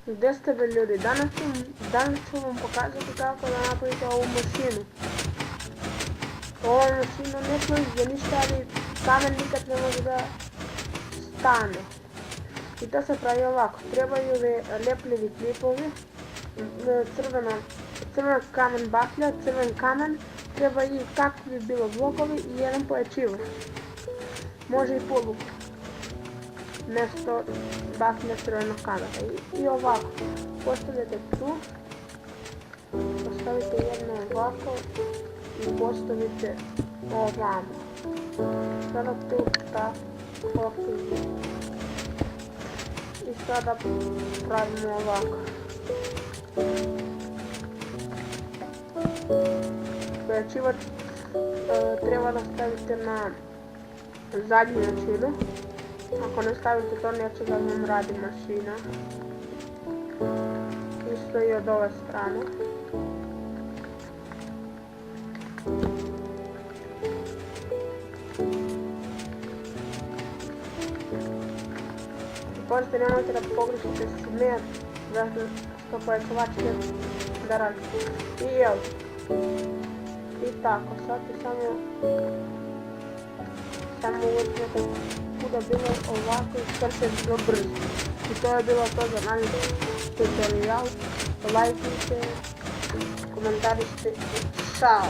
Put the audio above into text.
Де сте ви, люди? Danas ću vam pokazati kako da napravite ovu mašinu. Ova mašina ne služi za ništa, ali kamen nikad ne može da stane. I to se pravi ovako. Trebaju lepljivi klipovi, crven kamen baklja, crven kamen, treba i kakvi bilo blokovi i jedan pojačivač. Može i polu. Nešto baklja crvenog kamena. I ovako. Postavljate tu. Postavite jedno ovako. I postavite ovamo. Sada tu tako. I sada pravimo ovako. Pojačivač treba da stavite na zadnju jačinu. Ako ne stavite to, neće da vam radi mašina. Isto i od ove strane. Također nemojte da pogrešite smjer, zato što pojačavač ne da radi. I evo. I tako, sad je samo uzmete kuda bilo ovako i sve će bilo brzo. I to je bilo to za naš tutorial. Lajkujte, komentarište i čao!